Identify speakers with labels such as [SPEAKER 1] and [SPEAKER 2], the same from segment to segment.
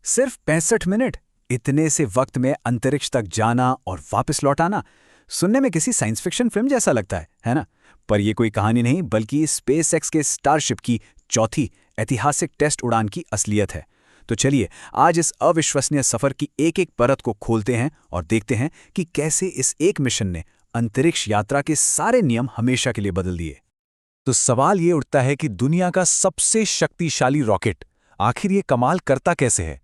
[SPEAKER 1] सिर्फ 65 मिनट। इतने से वक्त में अंतरिक्ष तक जाना और वापस लौट आना सुनने में किसी साइंस फिक्शन फिल्म जैसा लगता है ना? पर यह कोई कहानी नहीं बल्कि स्पेसएक्स के स्टारशिप की चौथी ऐतिहासिक टेस्ट उड़ान की असलियत है। तो चलिए आज इस अविश्वसनीय सफर की एक एक परत को खोलते हैं और देखते हैं कि कैसे इस एक मिशन ने अंतरिक्ष यात्रा के सारे नियम हमेशा के लिए बदल दिए।
[SPEAKER 2] तो सवाल ये उठता है कि दुनिया का सबसे शक्तिशाली रॉकेट आखिर ये कमाल करता कैसे है।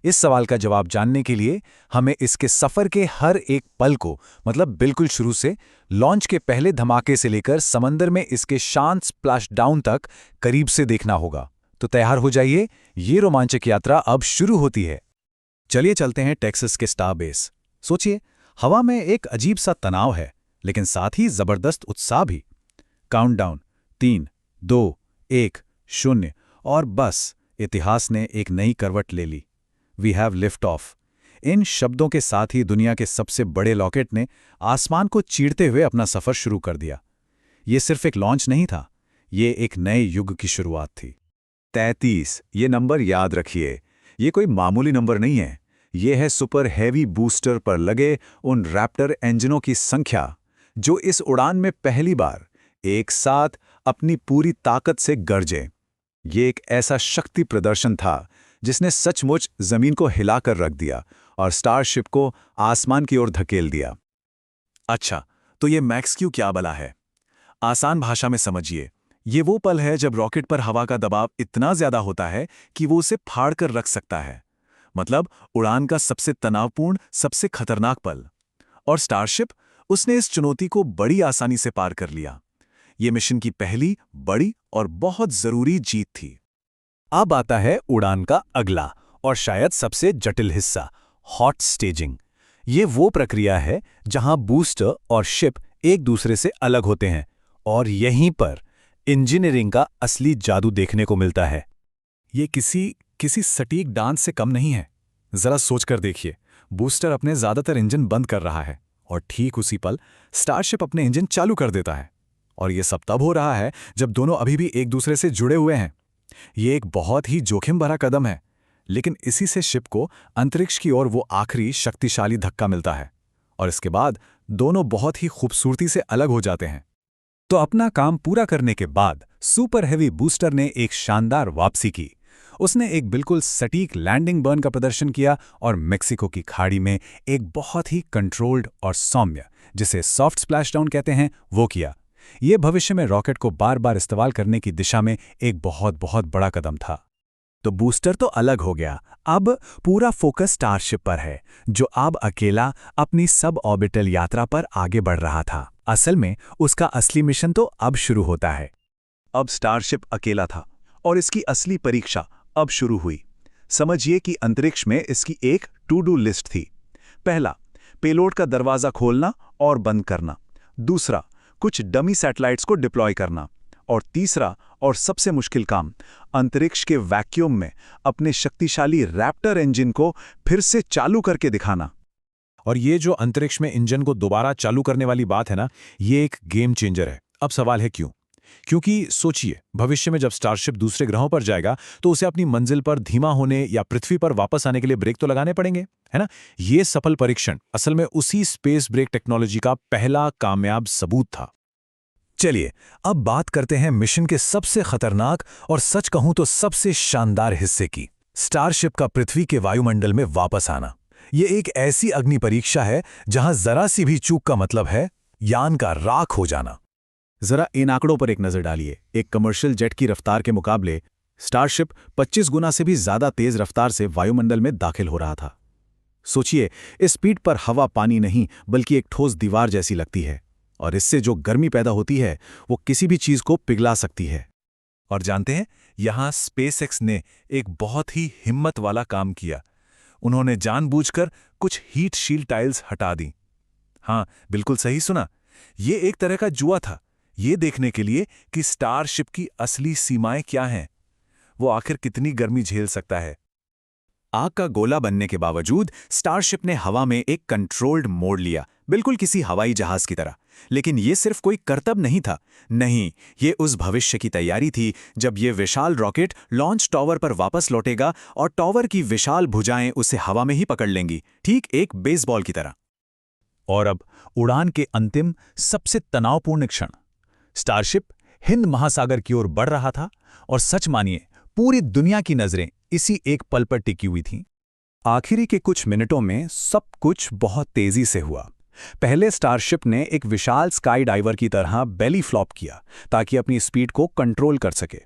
[SPEAKER 2] इस सवाल का जवाब जानने के लिए हमें इसके सफर के हर एक पल को, मतलब बिल्कुल शुरू से लॉन्च के पहले धमाके से लेकर समंदर में इसके शांत स्प्लैश डाउन तक करीब से देखना होगा। तो तैयार हो जाइए, ये रोमांचक यात्रा अब शुरू होती है। चलिए चलते हैं टेक्सास के स्टार बेस। सोचिए, हवा में एक अजीब सा तनाव है, लेकिन साथ ही जबरदस्त उत्साह भी। काउंटडाउन 3, 2, 1, 0 और बस इतिहास ने एक नई करवट ले ली। We have lift off. इन शब्दों के साथ ही दुनिया के सबसे बड़े रॉकेट ने आसमान को चीरते हुए अपना सफर शुरू कर दिया। ये सिर्फ एक लॉन्च नहीं था, ये एक नए युग की शुरुआत थी।
[SPEAKER 3] 33, ये नंबर याद रखिए। ये कोई मामूली नंबर नहीं है। ये है सुपर हैवी बूस्टर पर लगे उन रैप्टर इंजनों की संख्या जो इस उड़ान में पहली बार एक साथ अपनी पूरी ताकत से गरजे। ये एक ऐसा शक्ति प्रदर्शन था जिसने सचमुच जमीन को हिलाकर रख दिया और स्टारशिप को आसमान की ओर धकेल दिया।
[SPEAKER 2] अच्छा, तो ये मैक्स क्यू क्या बला है? आसान भाषा में समझिए, ये वो पल है जब रॉकेट पर हवा का दबाव इतना ज्यादा होता है कि वो उसे फाड़ कर रख सकता है। मतलब उड़ान का सबसे तनावपूर्ण, सबसे खतरनाक पल। और स्टारशिप, उसने इस चुनौती को बड़ी आसानी से पार कर लिया। ये मिशन की पहली बड़ी और बहुत जरूरी जीत थी।
[SPEAKER 1] अब आता है उड़ान का अगला और शायद सबसे जटिल हिस्सा, हॉट स्टेजिंग। ये वो प्रक्रिया है जहां बूस्टर और शिप एक दूसरे से अलग होते हैं और यहीं पर इंजीनियरिंग का असली जादू देखने को मिलता है।
[SPEAKER 2] ये किसी सटीक डांस से कम नहीं है। जरा सोचकर देखिए, बूस्टर अपने ज्यादातर इंजन बंद कर रहा है और ठीक उसी पल स्टारशिप अपने इंजन चालू कर देता है। और ये सब तब हो रहा है जब दोनों अभी भी एक दूसरे से जुड़े हुए हैं। ये एक बहुत ही जोखिम भरा कदम है, लेकिन इसी से शिप को अंतरिक्ष की ओर वो आखिरी शक्तिशाली धक्का मिलता है और इसके बाद दोनों बहुत ही खूबसूरती से अलग हो जाते हैं।
[SPEAKER 1] तो अपना काम पूरा करने के बाद सुपर हेवी बूस्टर ने एक शानदार वापसी की। उसने एक बिल्कुल सटीक लैंडिंग बर्न का प्रदर्शन किया और मेक्सिको की खाड़ी में एक बहुत ही कंट्रोल्ड और सौम्य, जिसे सॉफ्ट स्प्लैशडाउन कहते हैं, वो किया। ये भविष्य में रॉकेट को बार बार इस्तेमाल करने की दिशा में एक बहुत बहुत बड़ा कदम था। तो बूस्टर तो अलग हो गया, अब पूरा फोकस स्टारशिप पर है, जो अब अकेला अपनी सब ऑर्बिटल यात्रा पर आगे बढ़ रहा था। असल में उसका असली मिशन तो अब शुरू होता है।
[SPEAKER 3] अब स्टारशिप अकेला था और इसकी असली परीक्षा अब शुरू हुई। समझिए कि अंतरिक्ष में इसकी एक टू डू लिस्ट थी। पहला, पेलोड का दरवाजा खोलना और बंद करना। दूसरा, कुछ डमी सैटेलाइट्स को डिप्लॉय करना। और तीसरा और सबसे मुश्किल काम, अंतरिक्ष के वैक्यूम में अपने शक्तिशाली रैप्टर इंजन को फिर से चालू करके दिखाना।
[SPEAKER 2] और ये जो अंतरिक्ष में इंजन को दोबारा चालू करने वाली बात है ना, ये एक गेम चेंजर है। अब सवाल है क्यों? क्योंकि सोचिए, भविष्य में जब स्टारशिप दूसरे ग्रहों पर जाएगा तो उसे अपनी मंजिल पर धीमा होने या पृथ्वी पर वापस आने के लिए ब्रेक तो लगाने पड़ेंगे, है ना? ये सफल परीक्षण असल में उसी स्पेस ब्रेक टेक्नोलॉजी का पहला कामयाब सबूत था।
[SPEAKER 1] चलिए अब बात करते हैं मिशन के सबसे खतरनाक और सच कहूं तो सबसे शानदार हिस्से की, स्टारशिप का पृथ्वी के वायुमंडल में वापस आना। ये एक ऐसी अग्नि परीक्षा है जहां जरा सी भी चूक का मतलब है यान का राख हो जाना।
[SPEAKER 2] जरा इन आंकड़ों पर एक नजर डालिए। एक कमर्शियल जेट की रफ्तार के मुकाबले स्टारशिप 25 गुना से भी ज्यादा तेज रफ्तार से वायुमंडल में दाखिल हो रहा था। सोचिए, इस स्पीड पर हवा पानी नहीं बल्कि एक ठोस दीवार जैसी लगती है और इससे जो गर्मी पैदा होती है वो किसी भी चीज को पिघला सकती है। और जानते हैं, यहां स्पेसएक्स ने एक बहुत ही हिम्मत वाला काम किया। उन्होंने जानबूझकर कुछ हीट शील्ड टाइल्स हटा दी। हाँ, बिल्कुल सही सुना। ये एक तरह का जुआ था, ये देखने के लिए कि स्टारशिप की असली सीमाएं क्या हैं, वो आखिर कितनी गर्मी झेल सकता है। आग का गोला बनने के बावजूद स्टारशिप ने हवा में एक कंट्रोल्ड मोड़ लिया, बिल्कुल किसी हवाई जहाज की तरह। लेकिन ये सिर्फ कोई करतब नहीं था। नहीं, ये उस भविष्य की तैयारी थी जब ये विशाल रॉकेट लॉन्च टावर पर वापस लौटेगा और टावर की विशाल भुजाएं उसे हवा में ही पकड़ लेंगी, ठीक एक बेसबॉल की तरह।
[SPEAKER 1] और अब उड़ान के अंतिम सबसे तनावपूर्ण क्षण। स्टारशिप हिंद महासागर की ओर बढ़ रहा था और सच मानिए पूरी दुनिया की नजरें इसी एक पल पर टिकी हुई थीं। आखिरी के कुछ मिनटों में सब कुछ बहुत तेजी से हुआ। पहले स्टारशिप ने एक विशाल स्काई डाइवर की तरह बेली फ्लॉप किया ताकि अपनी स्पीड को कंट्रोल कर सके।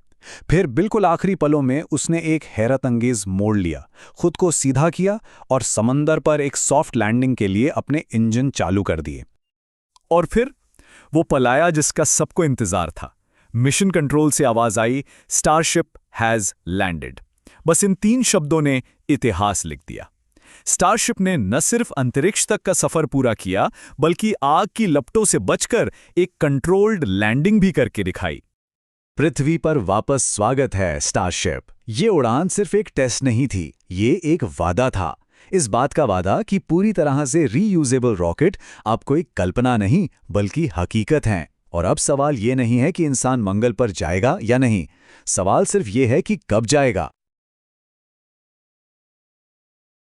[SPEAKER 1] फिर बिल्कुल आखिरी पलों में उसने एक हैरत अंगेज मोड़ लिया, खुद को सीधा किया और समंदर पर एक सॉफ्ट लैंडिंग के लिए अपने इंजन चालू कर दिए। और फिर वो पल आया जिसका सबको इंतजार था। मिशन कंट्रोल से आवाज आई, स्टारशिप हैज लैंडेड। बस इन 3 शब्दों ने इतिहास लिख दिया। स्टारशिप ने न सिर्फ अंतरिक्ष तक का सफर पूरा किया, बल्कि आग की लपटों से बचकर एक कंट्रोल्ड लैंडिंग भी करके दिखाई।
[SPEAKER 2] पृथ्वी पर वापस स्वागत है स्टारशिप। ये उड़ान सिर्फ एक टेस्ट नहीं थी, ये एक वादा था। इस बात का वादा कि पूरी तरह से रीयूजेबल रॉकेट आप कोई कल्पना नहीं बल्कि हकीकत हैं। और अब सवाल ये नहीं है कि इंसान मंगल पर जाएगा या नहीं, सवाल सिर्फ ये है कि कब जाएगा।